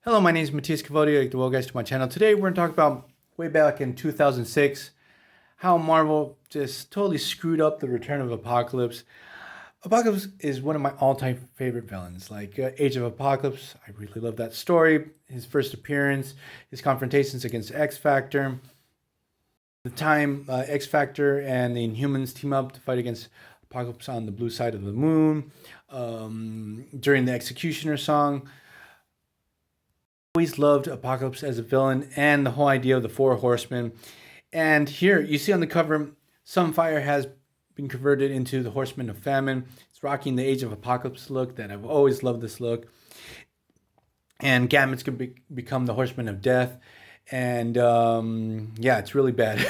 Hello, my name is Matthias Cavodio. I'd like to welcome guys to my channel. Today we're going to talk about way back in 2006, how Marvel just totally screwed up the return of Apocalypse. Apocalypse is one of my all-time favorite villains. Like Age of Apocalypse, I really love that story. His first appearance, his confrontations against X-Factor. The time X-Factor and the Inhumans team up to fight against Apocalypse on the blue side of the moon. During the Executioner song. Always loved Apocalypse as a villain and the whole idea of the Four Horsemen. And here you see on the cover, Sunfire has been converted into the Horseman of Famine. It's rocking the Age of Apocalypse look that I've always loved this look. And Gambit's going to become the Horseman of Death. And yeah, it's really bad.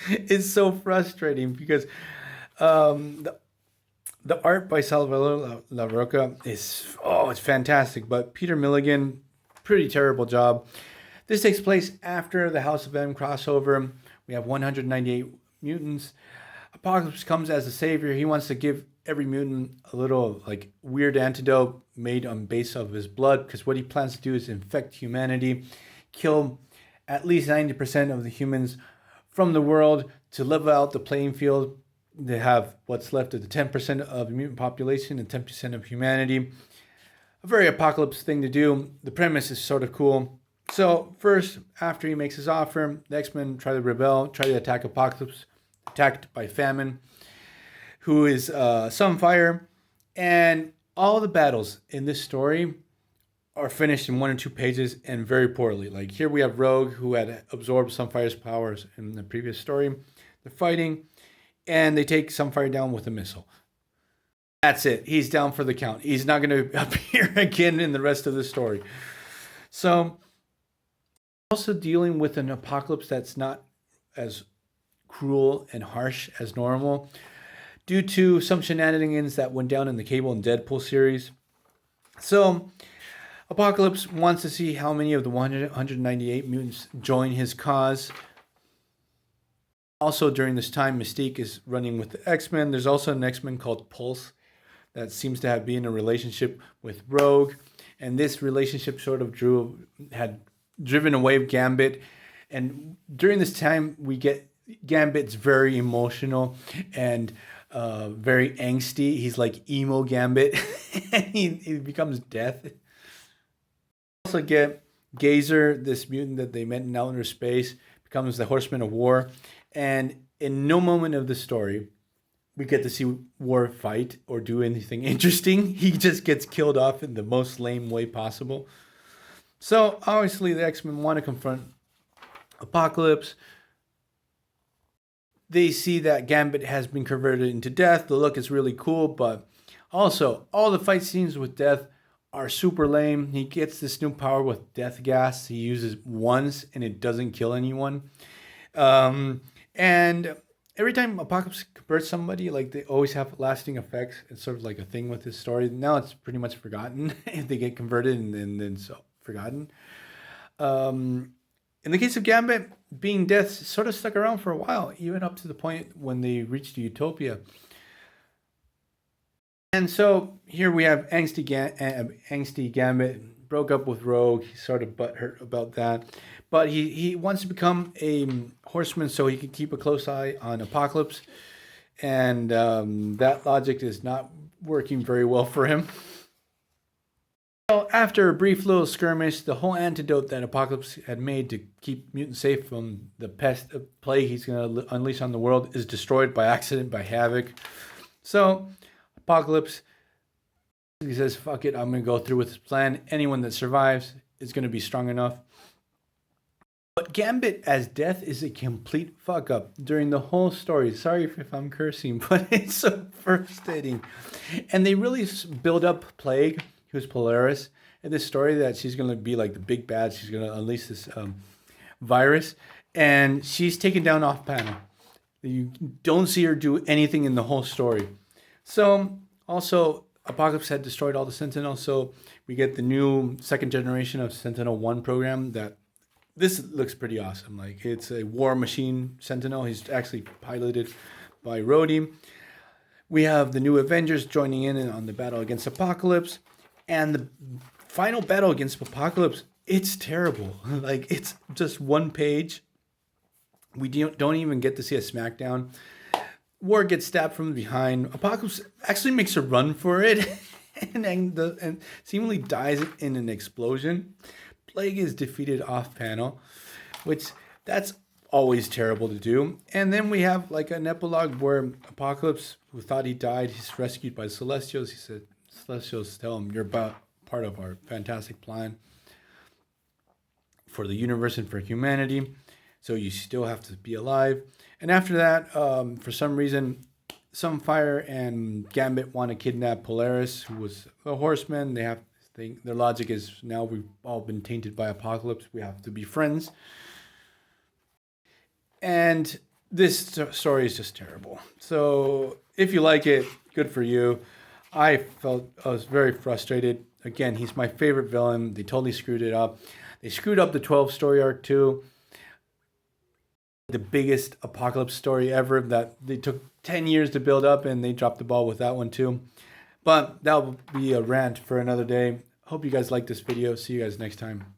It's so frustrating because the art by Salvador Larroca is, it's fantastic. But Peter Milligan, pretty terrible job. This takes place after the House of M crossover. We have 198 mutants. Apocalypse comes as a savior. He wants to give every mutant a little like weird antidote made on base of his blood, because what he plans to do is infect humanity, kill at least 90% of the humans from the world to level out the playing field. They have what's left of the 10% of the mutant population and 10% of humanity. A very Apocalypse thing to do. The premise is sort of cool. So first, after he makes his offer, the X-Men try to rebel, try to attack Apocalypse, attacked by Famine, who is Sunfire. And all the battles in this story are finished in 1 or 2 pages and very poorly. Like here we have Rogue, who had absorbed Sunfire's powers in the previous story. They're fighting, and they take Sunfire down with a missile. That's it. He's down for the count. He's not going to appear again in the rest of the story. So, also dealing with an Apocalypse that's not as cruel and harsh as normal, due to some shenanigans that went down in the Cable and Deadpool series. So, Apocalypse wants to see how many of the 198 mutants join his cause. Also, during this time, Mystique is running with the X-Men. There's also an X-Men called Pulse that seems to have been in a relationship with Rogue. And this relationship sort of had driven away Gambit. And during this time, we get Gambit's very emotional and very angsty. He's like emo Gambit. And he becomes Death. We also get Gazer, this mutant that they met in outer space, becomes the Horseman of War. And in no moment of the story, we get to see War fight or do anything interesting. He just gets killed off in the most lame way possible. So, obviously, the X-Men want to confront Apocalypse. They see that Gambit has been converted into Death. The look is really cool, but also, all the fight scenes with Death are super lame. He gets this new power with Death Gas. He uses once, and it doesn't kill anyone. And every time Apocalypse converts somebody, like they always have lasting effects. It's sort of like a thing with his story. Now it's pretty much forgotten if they get converted and then so forgotten. In the case of Gambit, being Death sort of stuck around for a while, even up to the point when they reached Utopia. And so here we have angsty Gambit, broke up with Rogue. He's sort of butthurt about that. But he wants to become a horseman so he can keep a close eye on Apocalypse. And that logic is not working very well for him. So after a brief little skirmish, the whole antidote that Apocalypse had made to keep mutants safe from the pest of plague he's going to unleash on the world is destroyed by accident by Havoc. So Apocalypse, he says, fuck it, I'm going to go through with his plan. Anyone that survives is going to be strong enough. But Gambit as Death is a complete fuck up during the whole story. Sorry if I'm cursing, but it's so frustrating. And they really build up Plague, who's Polaris, in this story that she's going to be like the big bad. She's going to unleash this virus. And she's taken down off panel. You don't see her do anything in the whole story. So, also, Apocalypse had destroyed all the Sentinels. So, we get the new second generation of Sentinel-1 program that this looks pretty awesome. Like, it's a war machine Sentinel. He's actually piloted by Rhodey. We have the new Avengers joining in on the battle against Apocalypse. And the final battle against Apocalypse, it's terrible. Like, it's just one page. We don't even get to see a smackdown. War gets stabbed from behind. Apocalypse actually makes a run for it and seemingly dies in an explosion. Plague is defeated off panel, which that's always terrible to do. And then we have like an epilogue where Apocalypse, who thought he died, he's rescued by Celestials. He said, Celestials tell him, you're about part of our fantastic plan for the universe and for humanity. So you still have to be alive. And after that, for some reason, Sunfire and Gambit want to kidnap Polaris, who was a horseman. Their logic is, now we've all been tainted by Apocalypse. We have to be friends. And this story is just terrible. So if you like it, good for you. I was very frustrated. Again, he's my favorite villain. They totally screwed it up. They screwed up the 12 story arc too. The biggest Apocalypse story ever that they took 10 years to build up, and they dropped the ball with that one too. But that'll be a rant for another day. Hope you guys like this video. See you guys next time.